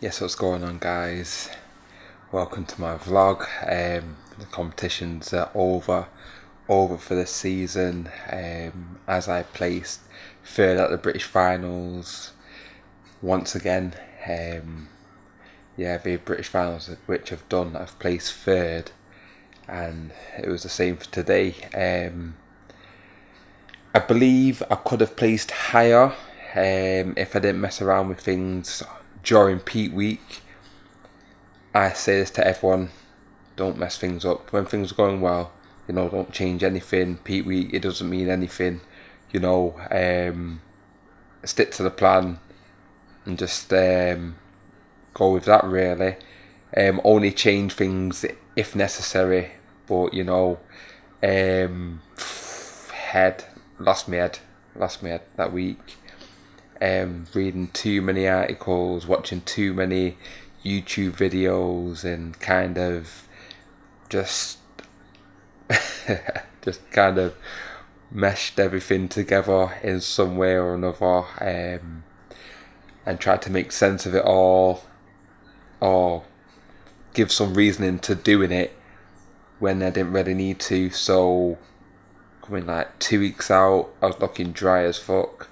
Yes, what's going on, guys? Welcome to my vlog. The competitions are over for the season. As I placed third at the British finals once again. The British finals which I've done, I've placed third, and it was the same for today. I believe I could have placed higher if I didn't mess around with things during peak week. I say this to everyone: don't mess things up. When things are going well, don't change anything. Peak week, it doesn't mean anything. Stick to the plan and just go with that, really. Only change things if necessary, but lost my head that week. Reading too many articles, watching too many YouTube videos, and kind of just kind of meshed everything together in some way or another, and tried to make sense of it all, or give some reasoning to doing it when I didn't really need to. So coming like 2 weeks out, I was looking dry as fuck.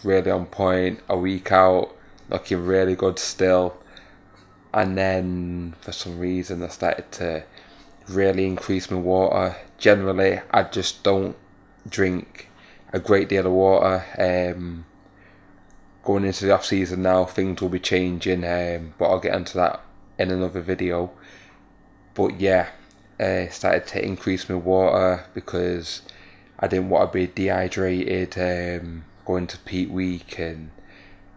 Really on point. A week out, looking really good still. And then for some reason I started to really increase my water. Generally, I just don't drink a great deal of water. Going into the off season now, things will be changing, but I'll get into that in another video. But yeah, started to increase my water because I didn't want to be dehydrated going to peak week and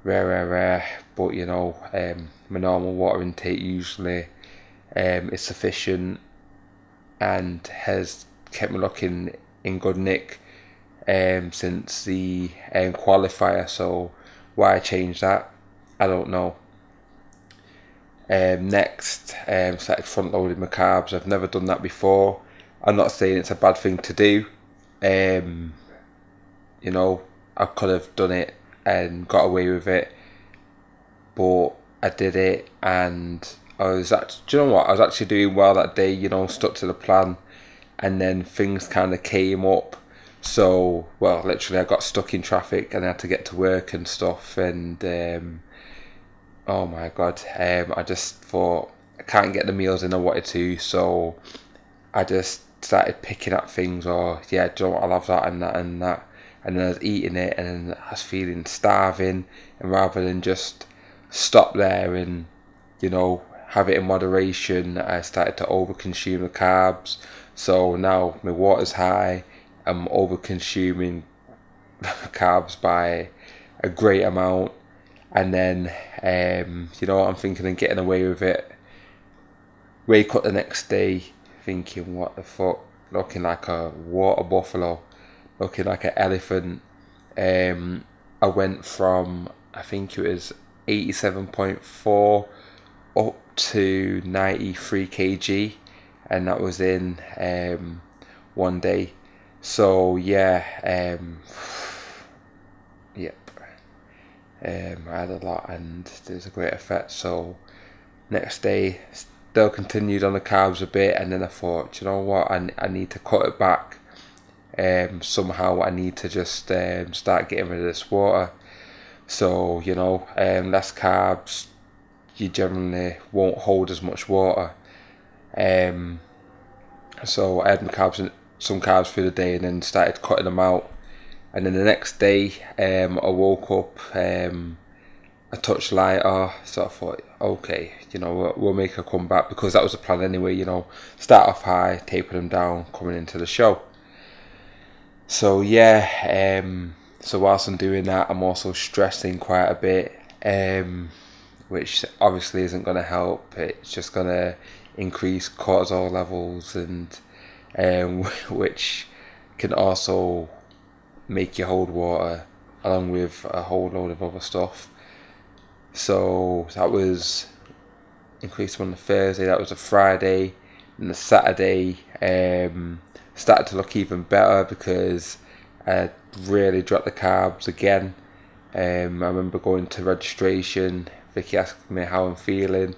rare. But my normal water intake usually is sufficient and has kept me looking in good nick since the qualifier. So why I changed that, I don't know. Next, started front loading my carbs. I've never done that before. I'm not saying it's a bad thing to do. I could have done it and got away with it, but I did it, and I was actually doing well that day. Stuck to the plan, and then things kind of came up. So, literally, I got stuck in traffic and I had to get to work and stuff. And oh my god, I just thought I can't get the meals in I wanted to, so I just started picking up things, or I'll have that and that and that, and then I was eating it, and then I was feeling starving, and rather than just stop there and have it in moderation, I started to overconsume the carbs. So now my water's high, I'm over-consuming carbs by a great amount, and then I'm thinking of getting away with it. Wake up the next day thinking, what the fuck, looking like a water buffalo, looking like an elephant. I went from, I think it was 87.4 up to 93 kg, and that was in one day. So I had a lot, and there's a great effect. So next day, still continued on the carbs a bit, and then I thought, you know what, I need to cut it back. Somehow I need to just start getting rid of this water. So less carbs, you generally won't hold as much water. So I had some carbs through the day, and then started cutting them out. And then the next day, I woke up a touch lighter, so I thought, okay, we'll make a comeback, because that was the plan anyway. Start off high, taper them down coming into the show. So so whilst I'm doing that, I'm also stressing quite a bit, which obviously isn't going to help. It's just going to increase cortisol levels, and which can also make you hold water, along with a whole load of other stuff. So that was increased on the Thursday, that was a Friday, and the Saturday started to look even better, because I really dropped the carbs again, I remember going to registration, Vicky asked me how I'm feeling.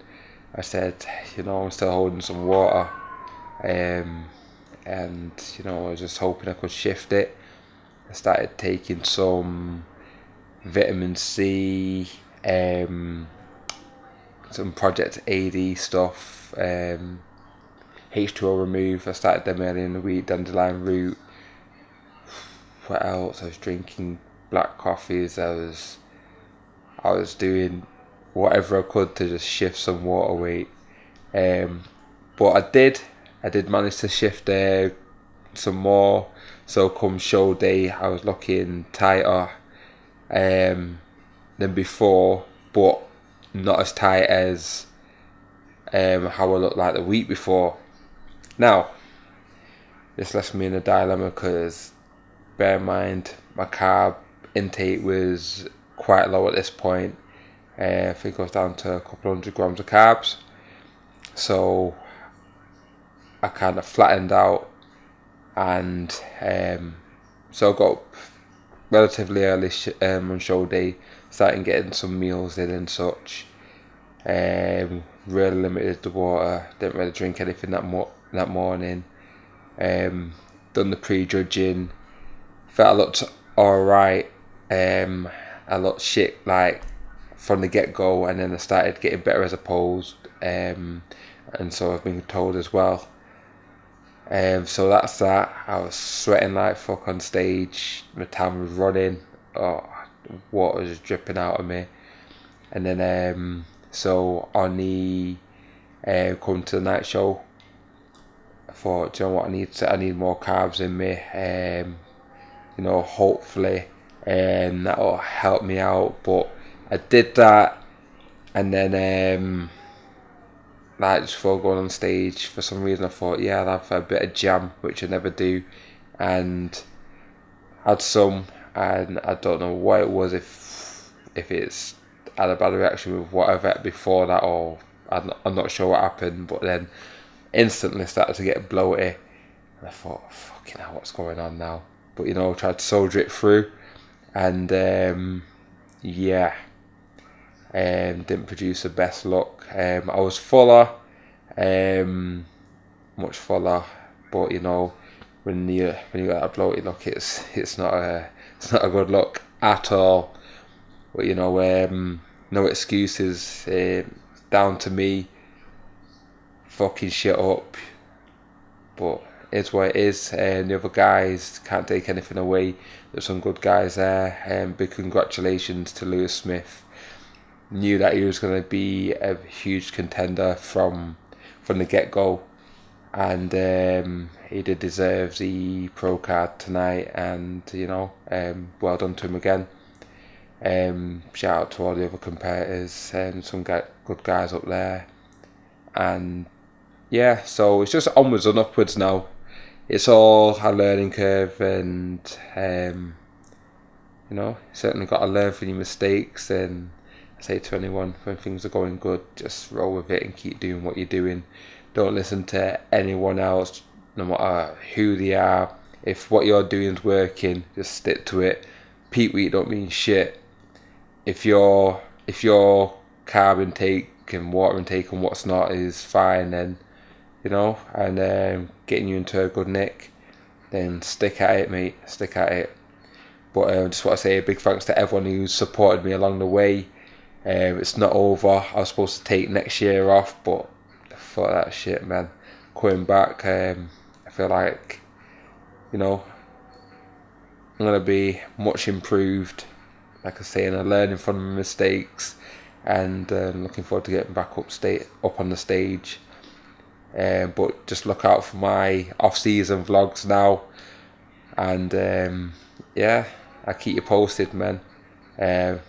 I said, I'm still holding some water, and I was just hoping I could shift it. I started taking some vitamin C, some Project AD stuff, H2O remove. I started them early in the week, dandelion root. What else? I was drinking black coffees. I was doing whatever I could to just shift some water weight. But I did manage to shift some more. So come show day, I was looking tighter than before, but not as tight as how I looked like the week before. Now, this left me in a dilemma because, bear in mind, my carb intake was quite low at this point. I think I was down to a couple 100 grams of carbs. So I kind of flattened out, and so I got up relatively early on show day, starting getting some meals in and such. Really limited the water, didn't really drink anything that morning. Done the pre-judging, felt I looked alright. I looked shit like from the get-go, and then I started getting better as opposed, and so I've been told as well. So that's that. I was sweating like fuck on stage, my time was running, water was dripping out of me. And then so on the come to the night show, I thought, do you know what, I need more carbs in me. Hopefully that'll help me out. But I did that, and then just before going on stage, for some reason I thought, I'll have a bit of jam, which I never do, and had some, and I don't know what it was, if it's had a bad reaction with what I've ate before that, or I'm not sure what happened, but then instantly started to get bloated, and I thought, fucking hell, what's going on now? But tried to soldier it through, and didn't produce the best look. I was fuller, much fuller, but when you got that bloated look, it's not a good look at all. But no excuses. Down to me, fucking shit up. But it's what it is. And the other guys can't take anything away. There's some good guys there. Big congratulations to Lewis Smith. Knew that he was going to be a huge contender from the get-go, and he did deserve the pro card tonight, and well done to him again. Shout out to all the other competitors and some good guys up there, and so it's just onwards and upwards now. It's all a learning curve, and certainly got to learn from your mistakes. And I say to anyone, when things are going good, just roll with it and keep doing what you're doing. Don't listen to anyone else, no matter who they are. If what you're doing is working, just stick to it. Peak week don't mean shit. If your carb intake and water intake and what's not is fine, then and getting you into a good nick, then stick at it, mate. Stick at it. But I just want to say a big thanks to everyone who's supported me along the way. It's not over. I was supposed to take next year off, but fuck that shit, man. Coming back, I feel like, I'm going to be much improved. Like I say, and I'm learning from my mistakes, and looking forward to getting back up on the stage. But just look out for my off-season vlogs now, and I'll keep you posted, man.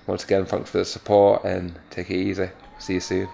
Once again, thanks for the support, and take it easy. See you soon.